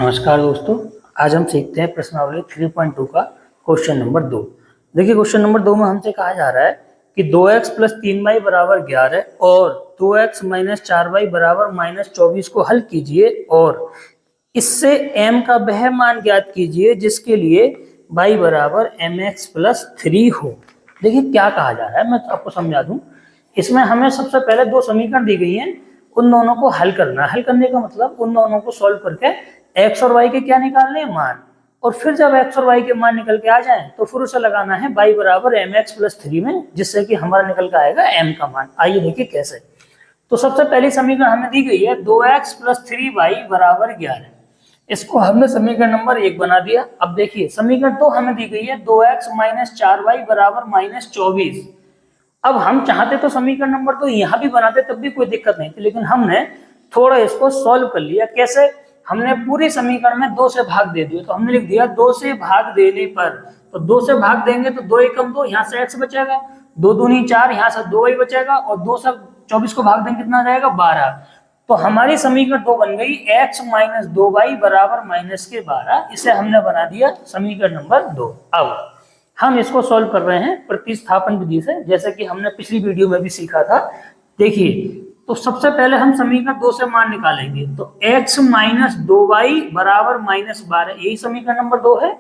नमस्कार दोस्तों, आज हम सीखते हैं प्रश्नावली 3.2 का क्वेश्चन नंबर 2। देखिए क्वेश्चन नंबर 2 में हमसे कहा जा रहा है कि 2x प्लस 3y बराबर 11 और 2x माइनस 4y बराबर माइनस 24 को हल कीजिए और इससे m का वह मान ज्ञात कीजिए जिसके लिए y बराबर mx प्लस 3 हो। देखिए क्या कहा जा रहा है, मैं आपको समझा दूं। इसमें हमें सबसे पहले दो समीकरण दी गई हैं, उन दोनों को हल करना है। हल करने का मतलब उन दोनों को सॉल्व करके x और y के क्या निकालने हैं, मान। और फिर जब x और y के मान निकल के आ जाएं तो फिर उसे लगाना है y बराबर mx प्लस 3 में, जिससे कि हमारा निकल के आएगा m का मान। आइए देखिए कैसे। तो सबसे पहली समीकरण हमें दी गई है 2x प्लस 3y बराबर 11। इसको हमने समीकरण नंबर 1 बना दिया। अब देखिए समीकरण 2 हमें दी गई है 2x माइनस 4y बराबर माइनस 24। अब हम चाहते तो समीकरण नंबर 2 यहाँ भी बनाते तब भी कोई दिक्कत नहीं थी, लेकिन हमने थोड़ा इसको सॉल्व कर लिया। कैसे? हमने पूरे समीकरण में 2 से भाग दे दिया। तो हमने लिख दिया 2 से भाग देने पर, तो 2 से भाग देंगे तो 2 एकम 2, यहाँ से x बचेगा, 2 दूनी 4, यहाँ से 2y बचेगा, और 2 से 24 को भाग देंगे कितना जाएगा, 12। तो हमारी समीकरण 2 बन गई x माइनस 2y बराबर माइनस के 12। इसे हमने बना दिया समीकरण नंबर 2। अब हम इसको सॉल्व कर रहे हैं प्रतिस्थापन विधि से, जैसे कि हमने पिछली वीडियो में भी सीखा था। देखिए तो सबसे पहले हम समीकरण 2 से मान निकालेंगे। तो x माइनस 2y बराबर माइनस 12, यही समीकरण नंबर 2 है।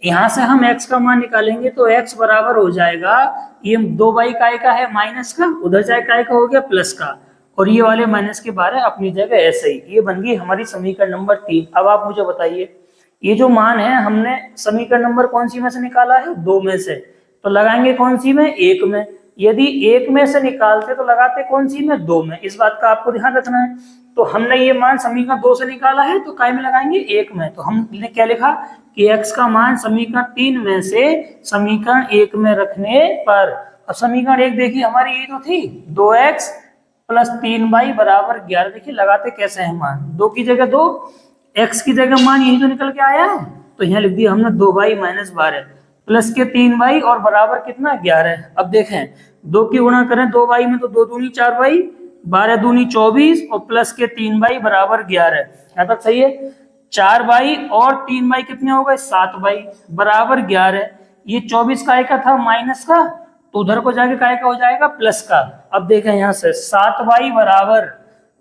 यहाँ से हम x का मान निकालेंगे तो x बराबर हो जाएगा, ये 2y काय का है माइनस का, उधर जाए काय का हो गया प्लस का, और ये वाले माइनस के 12 अपनी जगह ऐसे ही। ये बन गई हमारी समीकरण नंबर 3। अब आप मुझे बताइए, ये जो मान है हमने समीकरण नंबर कौन सी में से निकाला है, 2 में से। तो लगाएंगे कौन सी में, 1 में। यदि 1 में से निकालते तो लगाते कौन सी में, 2 में। इस बात का आपको ध्यान रखना है। तो हमने ये मान समीकरण 2 से निकाला है तो काय में लगाएंगे, 1 में। तो हमने क्या लिखा कि x का मान समीकरण 3 में से समीकरण 1 में रखने पर। अब समीकरण 1 देखिए हमारी यही तो थी, 2x प्लस 3y बराबर 11। देखिए लगाते कैसे है मान, 2 की जगह 2, x की जगह मान यही तो निकल के आया है। तो यहाँ लिख दिया हमने 2y माइनस 12 प्लस के 3y और बराबर कितना, 11। अब देखें 2 की गुणा करें 2y में तो 2 दूनी 4y, 12 दूनी 24 और प्लस के 3y बराबर 11। यहाँ तक सही है। 4y और 3y कितने हो गए, 7y बराबर 11। ये 24 काय का था, माइनस का, तो उधर को जाके काय का हो जाएगा, प्लस का। अब देखें यहाँ से 7y बराबर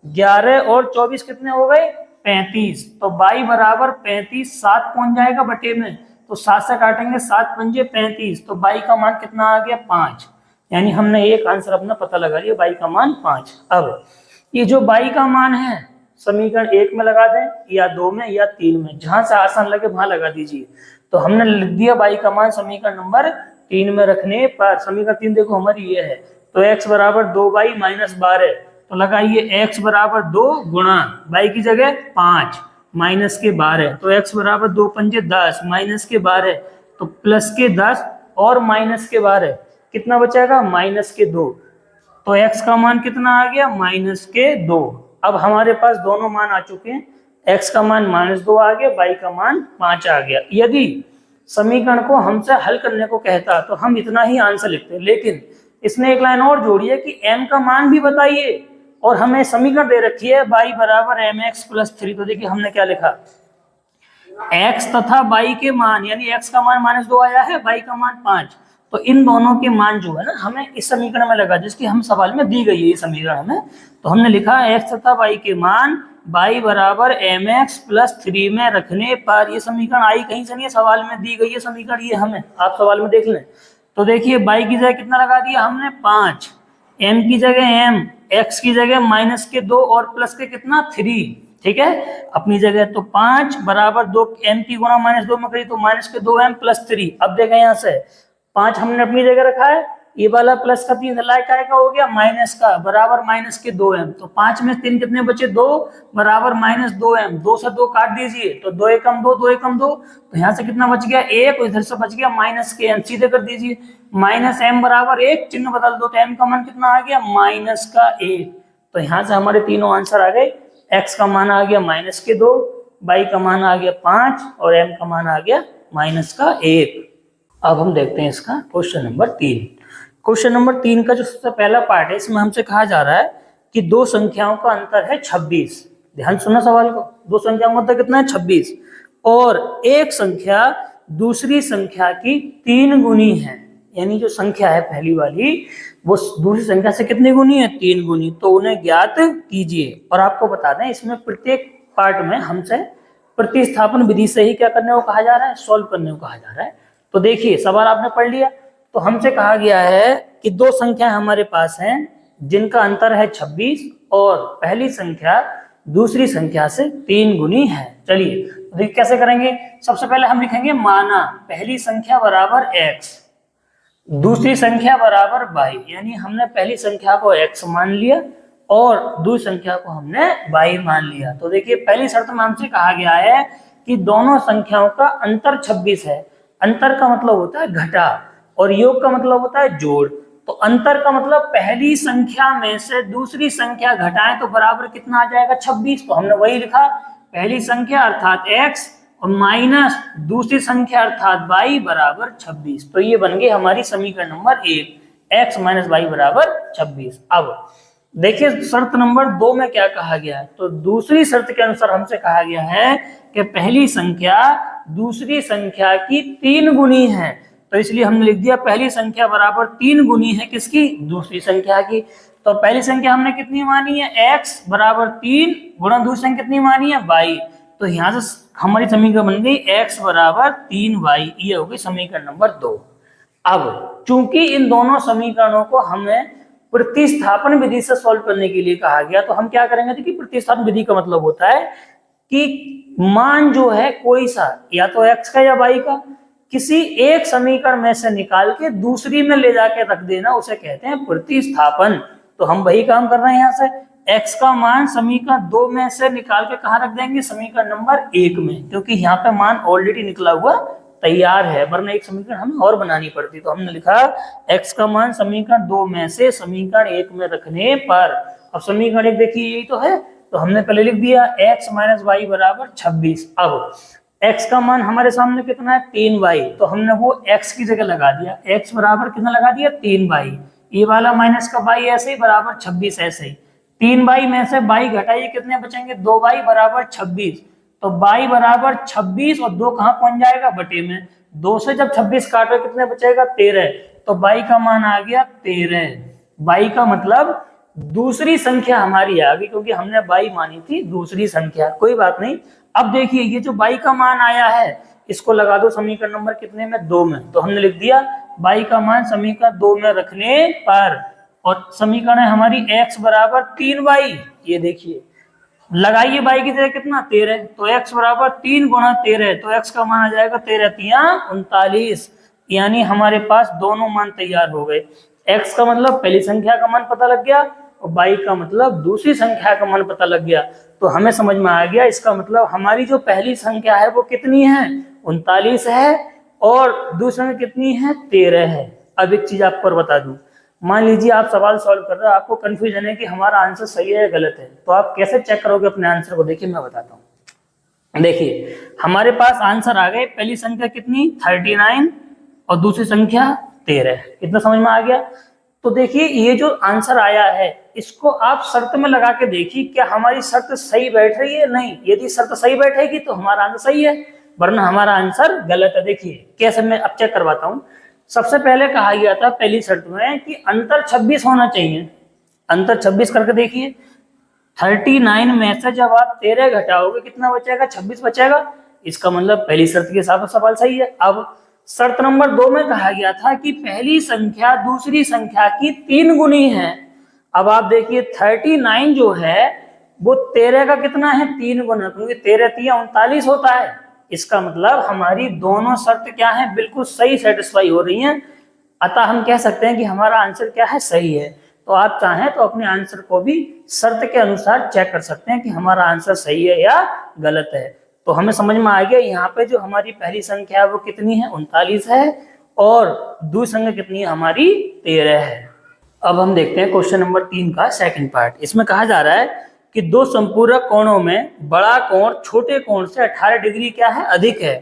11 और 24 कितने हो गए, 35। तो y बराबर 35, 7 पहुंच जाएगा बटे में, तो 7 से काटेंगे 7 पंजे 35। तो y का मान कितना आ गया, 5। यानी हमने एक आंसर अपना पता लगा लिया, y का मान 5। अब ये जो y का मान है समीकरण 1 में लगा दें या 2 में या 3 में, जहां से आसान लगे वहां लगा दीजिए। तो हमने लिख दिया y का मान समीकरण नंबर 3 में रखने पर। समीकरण 3 देखो हमारी ये है, तो x बराबर 2y माइनस 12। तो लगाइए x बराबर 2 गुणा y की जगह 5 माइनस के 12। तो x बराबर 2 पंजे 10 माइनस के 12, तो प्लस के 10 और माइनस के 12 कितना बचेगा, माइनस के 2। तो x का मान कितना आ गया, माइनस के 2। अब हमारे पास दोनों मान आ चुके हैं, x का मान -2 आ गया, y का मान 5 आ गया। यदि समीकरण को हमसे हल करने को कहता तो हम इतना ही आंसर लिखते, लेकिन इसने एक लाइन और जोड़ी है कि m का मान भी बताइए, और हमें समीकरण दे रखी है y बराबर mx प्लस 3। तो देखिए हमने क्या लिखा, x तथा y के मान, यानी x का मान -2 आया है, y का मान 5। तो इन दोनों के मान जो है ना हमें इस समीकरण में लगा, जिसकी हम सवाल में दी गई है ये समीकरण हमें। तो हमने लिखा x तथा y के मान y बराबर mx प्लस 3 में रखने पर। ये समीकरण आई कहीं से नहीं है, सवाल में दी गई है समीकरण, ये हमें आप सवाल में देख लें। तो देखिए y की जगह कितना लगा दिया हमने, 5, m की जगह m, x की जगह माइनस के 2 और प्लस के कितना, 3। ठीक है, अपनी जगह। तो 5 बराबर 2, m की गुणा -2 में करी तो माइनस के 2m प्लस 3। अब देखें यहाँ से 5 हमने अपनी जगह रखा है, ये वाला प्लस का 3 लाइक का हो गया माइनस का, बराबर माइनस के 2m। तो 5 में 3 कितने बचे, 2 बराबर -2m। 2 से 2 काट दीजिए तो 2 एकम 2, 2 एकम 2। तो यहाँ से कितना बच गया, 1, और इधर से बच गया माइनस के m। सीधे कर दीजिए, माइनस m बराबर 1, चिन्ह बदल दो तो m का मान कितना आ गया, माइनस का 1। तो यहाँ से हमारे तीनों आंसर आ गए। x का मान आ गया -2, y का मान आ गया 5 और m का मान आ गया -1। अब हम देखते हैं इसका क्वेश्चन नंबर 3। क्वेश्चन नंबर 3 का जो सबसे पहला पार्ट है, इसमें हमसे कहा जा रहा है कि दो संख्याओं का अंतर है 26। ध्यान सुनना सवाल को, दो संख्याओं का अंतर कितना है, 26। और एक संख्या दूसरी संख्या की 3 गुनी है, यानी जो संख्या है पहली वाली वो दूसरी संख्या से कितनी गुनी है, 3 गुनी, तो उन्हें ज्ञात कीजिए। और आपको बता दें इसमें प्रत्येक पार्ट में हमसे प्रतिस्थापन विधि से ही क्या करने को कहा जा रहा है, सॉल्व करने को कहा जा रहा है। तो देखिए सवाल आपने पढ़ लिया, तो हमसे कहा गया है कि दो संख्याएं हमारे पास हैं जिनका अंतर है 26 और पहली संख्या दूसरी संख्या से 3 गुनी है। चलिए तो देखिए कैसे करेंगे। सबसे पहले हम लिखेंगे माना पहली संख्या बराबर x, दूसरी संख्या बराबर y, यानी हमने पहली संख्या को x मान लिया और दूसरी संख्या को हमने y मान लिया। तो देखिए पहली शर्त में हमसे कहा गया है कि दोनों संख्याओं का अंतर 26 है। अंतर का मतलब होता है घटा और योग का मतलब होता है जोड़। तो अंतर का मतलब पहली संख्या में से दूसरी संख्या घटाएं तो बराबर कितना आ जाएगा, 26। तो हमने वही लिखा, पहली संख्या अर्थात x और माइनस दूसरी संख्या अर्थात y बराबर 26। तो ये बन गई हमारी समीकरण नंबर 1, x माइनस y बराबर 26। अब देखिए शर्त नंबर 2 में क्या कहा गया है। तो दूसरी शर्त के अनुसार हमसे कहा गया है कि पहली संख्या दूसरी संख्या की 3 गुनी है। तो इसलिए हमने लिख दिया पहली संख्या बराबर 3 गुनी है किसकी, दूसरी संख्या की। तो पहली संख्या हमने कितनी मानी है, x बराबर 3 गुणा दूसरी संख्या कितनी मानी है, y। तो यहाँ से हमारी समीकरण बन गई x बराबर 3y, ये हो गई समीकरण नंबर 2। अब चूंकि इन दोनों समीकरणों को हमें प्रतिस्थापन विधि से सॉल्व करने के लिए कहा गया, तो हम क्या करेंगे। देखिए प्रतिस्थापन विधि का मतलब होता है कि मान जो है कोई सा या तो x का या y का किसी एक समीकरण में से निकाल के दूसरी में ले जाके रख देना, उसे कहते हैं प्रतिस्थापन। तो हम वही काम कर रहे हैं। यहाँ से x का मान समीकरण 2 में से निकाल के कहाँ रख देंगे, समीकरण नंबर 1 में, क्योंकि यहाँ पे मान ऑलरेडी निकला हुआ तैयार है, वरना एक समीकरण हमें और बनानी पड़ती। तो हमने लिखा x का मान समीकरण 2 में से समीकरण 1 में रखने पर, अब समीकरण 1 देखिए यही तो है, तो हमने पहले लिख दिया x माइनस वाई बराबर 26। अब x का मान हमारे सामने कितना है, 3y, तो हमने वो x की जगह लगा दिया, x बराबर कितना लगा दिया, 3y। ये वाला माइनस का y ऐसे ही बराबर 26 ऐसे ही। 3y में से y घटाइए कितने बचेंगे, 2y बराबर 26। तो y बराबर 26 और 2 कहाँ पहुंच जाएगा, बटे में। 2 से जब 26 काटो कितने बचेगा, 13। तो y का मान आ गया 13। y का मतलब दूसरी संख्या हमारी आ गई, क्योंकि हमने y मानी थी दूसरी संख्या। कोई बात नहीं। अब देखिए ये जो y का मान आया है इसको लगा दो समीकरण नंबर कितने में, 2 में। तो हमने लिख दिया y का मान समीकरण 2 में रखने पर, और समीकरण है हमारी x बराबर 3y। ये देखिए लगाइए y की जगह कितना, 13। तो x बराबर 3 गुणा 13, तो x का मान आ जाएगा 13 तिया 39। यानी हमारे पास दोनों मान तैयार हो गए। x का मतलब पहली संख्या का मान पता लग गया और y का मतलब दूसरी संख्या का मान पता लग गया। तो हमें समझ में आ गया इसका मतलब हमारी जो पहली संख्या है वो कितनी है, 39 है, और दूसरी संख्या कितनी है, 13 है। अब एक चीज आपको और बता दूं, मान लीजिए आप सवाल सॉल्व कर रहे हो, आपको कंफ्यूजन है कि हमारा आंसर सही है या गलत है, तो आप कैसे चेक करोगे अपने आंसर को। देखिए मैं बताता हूँ। देखिए हमारे पास आंसर आ गए, पहली संख्या कितनी 39 और दूसरी संख्या 13। कितना समझ में आ गया। तो देखिए ये जो आंसर आया है इसको आप शर्त में लगा के देखिए क्या हमारी शर्त सही बैठ रही है, नहीं। यदि शर्त सही बैठेगी तो हमारा आंसर सही है, वरना हमारा आंसर गलत है। देखिए कैसे, मैं अब चेक करवाता हूँ। सबसे पहले कहा गया था पहली शर्त में कि अंतर 26 होना चाहिए। अंतर 26 करके देखिए, 39 में से जब आप 13 घटाओगे कितना बचेगा, 26 बचेगा। इसका मतलब पहली शर्त के हिसाब से सवाल सही है। अब शर्त नंबर 2 में कहा गया था कि पहली संख्या दूसरी संख्या की 3 गुनी है। अब आप देखिए 39 जो है वो 13 का कितना है, 3 गुना, क्योंकि 13 तिया 39 होता है। इसका मतलब हमारी दोनों शर्त क्या है, बिल्कुल सही सेटिस्फाई हो रही हैं। अतः हम कह सकते हैं कि हमारा आंसर क्या है, सही है। तो आप चाहें तो अपने आंसर को भी शर्त के अनुसार चेक कर सकते हैं कि हमारा आंसर सही है या गलत है। तो हमें समझ में आ गया यहाँ पे जो हमारी पहली संख्या है वो कितनी है, 39 है, और दूसरी संख्या कितनी है हमारी, 13 है। अब हम देखते हैं क्वेश्चन नंबर 3 का सेकंड पार्ट। इसमें कहा जा रहा है कि दो संपूरक कोणों में बड़ा कोण छोटे कोण से 18 डिग्री क्या है, अधिक है,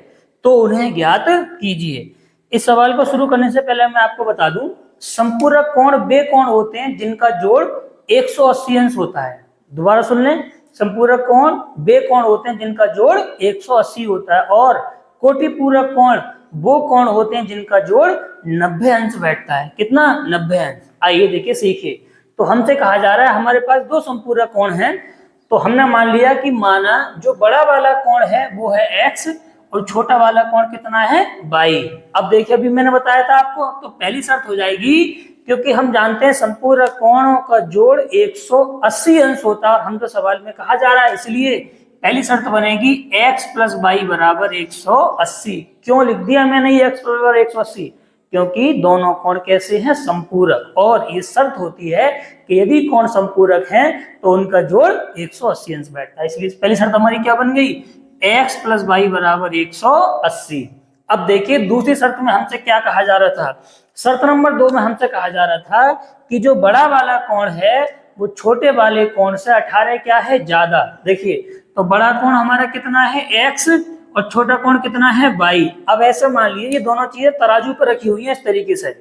तो उन्हें ज्ञात कीजिए। इस सवाल को शुरू करने से पहले मैं आपको बता दूं, संपूरक कोण वे कोण होते हैं जिनका जोड़ 180 अंश होता है। दोबारा सुन लें, संपूरक कोण वे कोण होते हैं जिनका जोड़ 180 होता है, और कोटि पूरक कोण वो कोण होते हैं जिनका जोड़ 90 अंश बैठता है। कितना? 90 अंश। आइए देखिए, सीखिए। तो हमसे कहा जा रहा है हमारे पास दो संपूरक कोण हैं, तो हमने मान लिया कि माना जो बड़ा वाला कोण है वो है x और छोटा वाला कोण कितना है y। अब देखिए, अभी मैंने बताया था आपको, तो पहली शर्त हो जाएगी, क्योंकि हम जानते हैं संपूरक कोणों का जोड़ 180 अंश होता है और हम तो सवाल में कहा जा रहा है, इसलिए पहली शर्त बनेगी x प्लस वाई बराबर 180। क्यों लिख दिया मैंने ये x बराबर 180? क्योंकि दोनों कोण कैसे हैं? संपूरक, और ये शर्त होती है कि यदि कोण संपूरक हैं तो उनका जोड़ 180 अंश बैठता है। इसलिए पहली शर्त हमारी क्या बन गई? x प्लस वाई बराबर 180। अब देखिए दूसरी शर्त में हमसे क्या कहा जा रहा था? शर्त नंबर 2 में हमसे कहा जा रहा था कि जो बड़ा वाला कोण है वो छोटे वाले कोण से 18 क्या है? ज्यादा। देखिए, तो बड़ा कोण हमारा कितना है? x, और छोटा कोण कितना है? y। अब ऐसे मान लीजिए ये दोनों चीजें तराजू पर रखी हुई है इस तरीके से,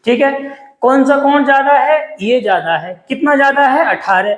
ठीक है। कौन सा कोण ज्यादा है? ये ज्यादा है। कितना ज्यादा है? 18।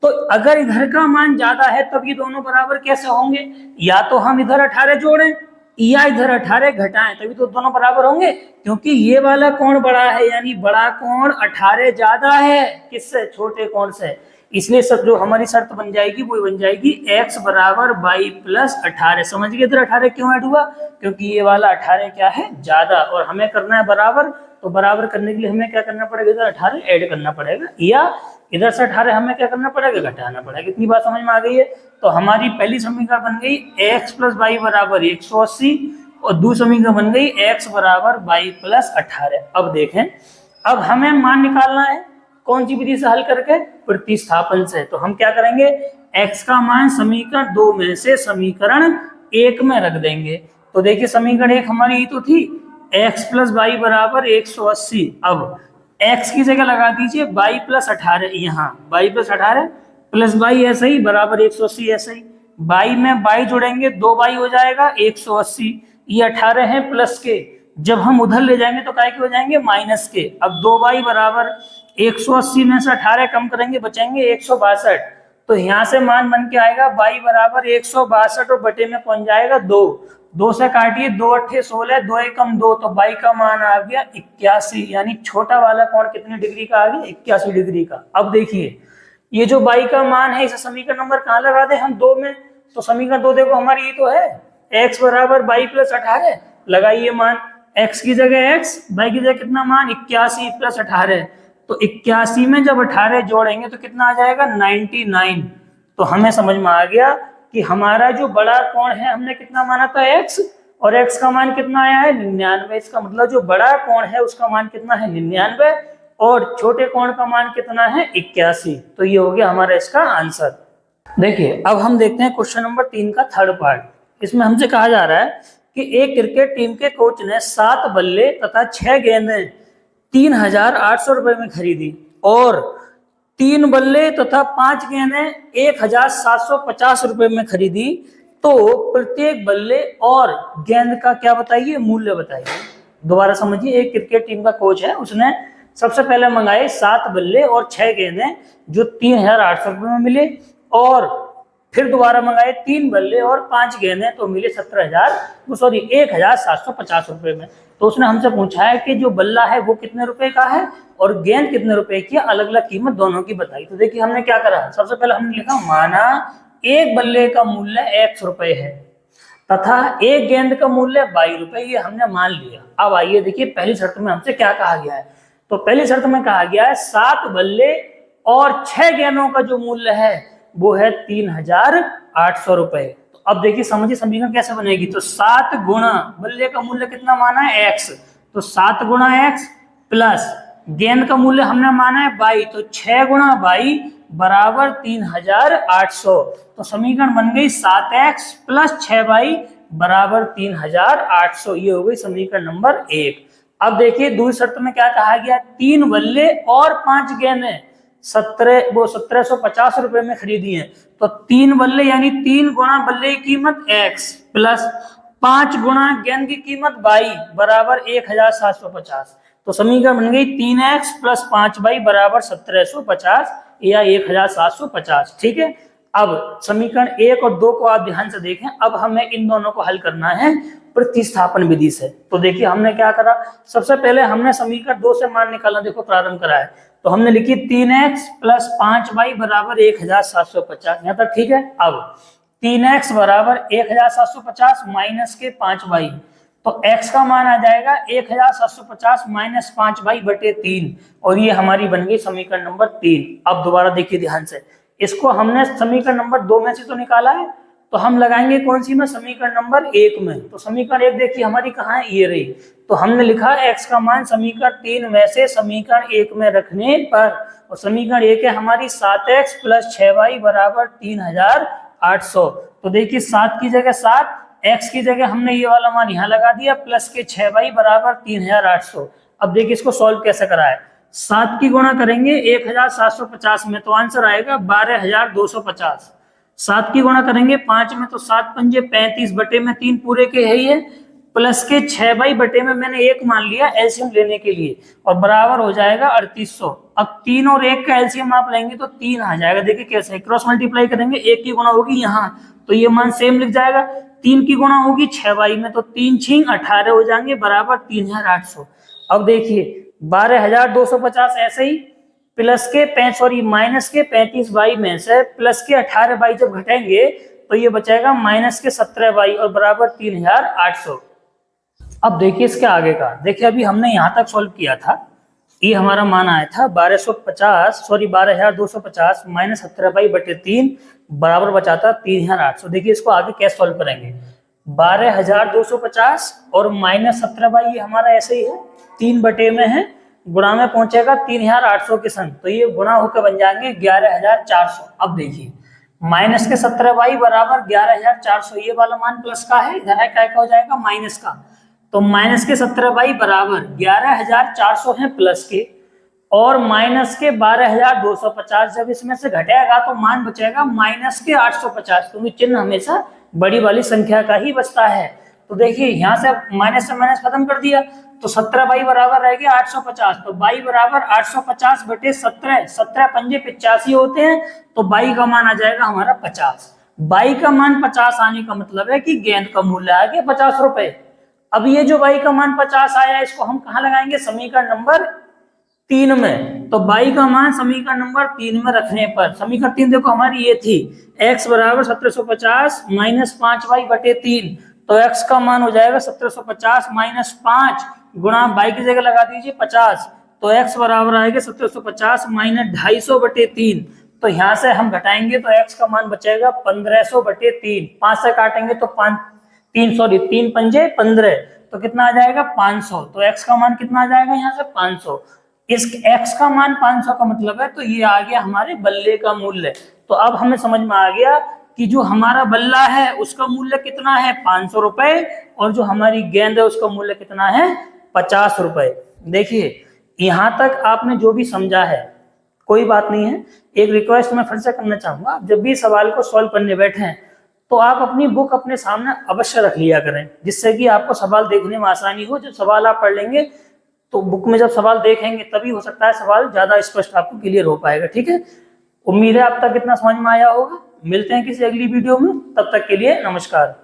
तो अगर इधर का मान ज्यादा है तब ये दोनों बराबर कैसे होंगे? या तो हम इधर 18 जोड़ें या इधर 18 घटाएं, तभी तो दोनों बराबर होंगे, क्योंकि ये वाला कोण बड़ा है, यानी बड़ा कोण 18 ज्यादा है किससे? छोटे कोण से। इसलिए सब जो हमारी शर्त बन जाएगी वो बन जाएगी x बराबर y प्लस 18। समझ गए इधर 18 क्यों ऐड हुआ? क्योंकि ये वाला 18 क्या है? ज्यादा, और हमें करना है बराबर, तो बराबर करने के लिए हमें क्या करना पड़ेगा? इधर 18 ऐड करना पड़ेगा, या इधर से 18 हमें क्या करना पड़ेगा? घटाना पड़ेगा। इतनी बात समझ में आ गई है? तो हमारी पहली समीकरण बन गई x प्लस वाई बराबर 180, और दूसरी समीकरण बन गई x बराबर वाई प्लस 18। अब देखें, अब हमें मान निकालना है, कौन सी विधि से हल करके? प्रतिस्थापन से। तो हम क्या करेंगे? x का मान समीकरण 2 में से समीकरण 1 में रख देंगे। तो देखिए समीकरण 1 हमारी ये तो थी x प्लस वाई बराबर 180। अब x की जगह लगा दीजिए y प्लस 18, यहाँ y प्लस 18 प्लस y ऐसे ही बराबर 180, ऐसे ही y में y जोड़ेंगे 2y हो जाएगा 180, ये 18 है प्लस के, जब हम उधर ले जाएंगे तो काय के हो जाएंगे? माइनस के। अब 2y बराबर 180 में से 18 कम करेंगे बचेंगे 162, तो यहाँ से मान बन के आएगा y बराबर 162, और बटे में कौन जाएगा? 2। 2 से काटिए, 2 अट्ठे 16, 2 एकम 2, तो y का मान आ गया 81, यानी छोटा वाला कोण कितने डिग्री का आ गया? 81 डिग्री का। अब देखिए ये जो y का मान है इसे समीकरण नंबर कहाँ लगा दे हम? 2 में। तो समीकरण 2 देखो हमारी ये तो है x बराबर y प्लस 18, लगाइए मान, x की जगह x, y की जगह कितना मान? 81 प्लस 18, तो 81 में जब 18 जोड़ेंगे तो कितना आ जाएगा? 99। तो हमें समझ में आ गया कि हमारा जो बड़ा कोण है हमने कितना माना था? x, और x का मान कितना आया है? 99। इसका मतलब जो बड़ा कोण है उसका मान कितना है? 99, और छोटे कोण का मान कितना है? 81। तो ये हो गया हमारा इसका आंसर। देखिए अब हम देखते हैं क्वेश्चन नंबर 3 का थर्ड पार्ट। इसमें हमसे कहा जा रहा है कि एक क्रिकेट टीम के कोच ने 7 बल्ले तथा 6 गेंदें 3800 रुपए में खरीदी, और 3 बल्ले तथा 5 गेंदें 1750 रुपए में खरीदी, तो प्रत्येक बल्ले और गेंद का क्या बताइए? मूल्य बताइए। दोबारा समझिए, एक क्रिकेट टीम का कोच है, उसने सबसे पहले मंगाए 7 बल्ले और 6 गेंदें जो 3800 रुपए में मिले, और फिर दोबारा मंगाए 3 बल्ले और 5 गेंदें तो मिले 1750 रुपए में। तो उसने हमसे पूछा है कि जो बल्ला है वो कितने रुपए का है और गेंद कितने रुपए की है, अलग अलग कीमत दोनों की बताई। तो देखिए हमने क्या करा, सबसे पहले हमने लिखा माना एक बल्ले का मूल्य x रुपए है तथा एक गेंद का मूल्य 22 रुपए, ये हमने मान लिया। अब आइए देखिए पहली शर्त में हमसे क्या कहा गया है। तो पहली शर्त में कहा गया है 7 बल्ले और 6 गेंदों का जो मूल्य है वो है 3800 रुपए। तो अब देखिए समझिए समीकरण कैसे बनेगी। तो 7 गुणा बल्ले का मूल्य कितना माना है x, तो 7 गुणा x प्लस गेंद का मूल्य हमने माना है 22, तो 6 गुणा 22 बराबर 3800। तो समीकरण बन गई 7x प्लस 6y बराबर 3800। ये हो गई समीकरण नंबर 1। अब देखिए दूसरी शर्त में क्या कहा गया, 3 बल्ले और 5 गेंदें 1750 रुपए में खरीदी है। तो 3 बल्ले यानी 3 गुणा बल्ले की कीमत x प्लस 5 गुणा गेंद की कीमत 22 बराबर 1750। तो समीकरण बन गई 3x प्लस 5y बराबर 1750 या 1750। ठीक है। अब समीकरण 1 और 2 को आप ध्यान से देखें, अब हमें इन दोनों को हल करना है प्रतिस्थापन विधि से। तो देखिए हमने क्या करा, सबसे पहले हमने समीकरण 2 से मान निकालना देखो प्रारंभ करा है। तो हमने लिखी 3x प्लस 5y बराबर 1750, यहाँ तक ठीक है। अब 3x बराबर 1750 माइनस के 5y, तो x का मान आ जाएगा 1750 माइनस 5y बटे 3, और ये हमारी बन गई समीकरण नंबर 3। अब दोबारा देखिए ध्यान से, इसको हमने समीकरण नंबर 2 में से तो निकाला है, तो हम लगाएंगे कौन सी में, समीकरण नंबर 1 में। तो समीकरण 1 देखिए हमारी कहाँ है, ये रही। तो हमने लिखा x का मान समीकरण 3 में से समीकरण 1 में रखने पर, और समीकरण 1 है हमारी 7x प्लस 6y बराबर 3800। तो देखिए 7 की जगह 7, x की जगह हमने ये वाला मान यहाँ लगा दिया, प्लस के 6y बराबर 3800। अब देखिए इसको सॉल्व कैसे करा है, 7 की गुणा करेंगे 1750 में तो आंसर आएगा 12250। 7 की गुणा करेंगे 5 में तो 7 पंजे 35 बटे में 3 पूरे के है ही है, प्लस के 6y बटे में मैंने 1 मान लिया एलसीएम लेने के लिए, और बराबर हो जाएगा 3800। अब 3 और 1 का एलसीएम आप लेंगे तो 3 आ जाएगा। देखिए कैसे क्रॉस मल्टीप्लाई करेंगे, 1 की गुणा होगी यहाँ तो ये मान सेम लिख जाएगा, 3 की गुणा होगी 6y में तो 3 6 18 हो जाएंगे बराबर 3800। अब देखिए 12250 ऐसे ही प्लस के माइनस के 35y में से प्लस के 18y जब घटाएंगे तो ये बचेगा माइनस के 17y और बराबर 3800। अब देखिए इसके आगे का, देखिए अभी हमने यहाँ तक सॉल्व किया था, ये हमारा मान आया था 12250 माइनस 17y बटे 3 बराबर बचाता 3800। देखिए इसको आगे कैसे सॉल्व करेंगे, 12250 और माइनस 17y ये हमारा ऐसे ही है, 3 बटे में है, गुणा में पहुंचेगा 3800 के संग, तो ये गुणा होकर बन जाएंगे 11400। अब देखिए माइनस के 17y बराबर 11400, ये वाला मान प्लस का है, इधर क्या हो जाएगा माइनस का, तो माइनस के 17y बराबर 11400 है प्लस के, और माइनस के 12250 जब इसमें से घटेगा तो मान बचेगा माइनस के 850, क्योंकि चिन्ह हमेशा बड़ी वाली संख्या का ही बचता है। तो देखिए यहाँ से माइनस से माइनस खत्म कर दिया, तो 17y बराबर रह गया 850, तो y बराबर 850 बटे 17, 17 पंजे 85 होते हैं, तो y का मान आ जाएगा हमारा 50। y का मान 50 आने का मतलब है कि गेंद का मूल्य आ गया 50 रुपए। अब ये जो y का मान 50 आया, इसको हम कहाँ लगाएंगे, समीकरण नंबर 3 में। तो y का मान समीकरण नंबर 3 में रखने पर, समीकरण 3 देखो हमारी ये थी, x बराबर 1750 माइनस 5y बटे 3, तो x का मान हो जाएगा 1750 माइनस 5 गुणा y की जगह लगा दीजिए 50, तो x बराबर आएगा 1750 माइनस 250 बटे 3, तो यहाँ से हम घटाएंगे तो x का मान बचेगा 1500 बटे 3, 5 से काटेंगे तो 3 पंजे 15, तो कितना आ जाएगा 500, तो x का मान कितना आ जाएगा यहाँ से 500। इस x का मान 500 का मतलब है, तो ये आ गया हमारे बल्ले का मूल्य। तो अब हमें समझ में आ गया कि जो हमारा बल्ला है उसका मूल्य कितना है 500 रुपए, और जो हमारी गेंद है उसका मूल्य कितना है 50 रुपए। देखिए यहाँ तक आपने जो भी समझा है कोई बात नहीं है, एक रिक्वेस्ट मैं फिर से करना चाहूंगा, जब भी सवाल को सॉल्व करने बैठे तो आप अपनी बुक अपने सामने अवश्य रख लिया करें, जिससे कि आपको सवाल देखने में आसानी हो। जब सवाल आप पढ़ लेंगे तो बुक में जब सवाल देखेंगे तभी हो सकता है सवाल ज्यादा स्पष्ट आपको क्लियर हो पाएगा। ठीक है, उम्मीद है आप तक इतना समझ में आया होगा। मिलते हैं किसी अगली वीडियो में, तब तक के लिए नमस्कार।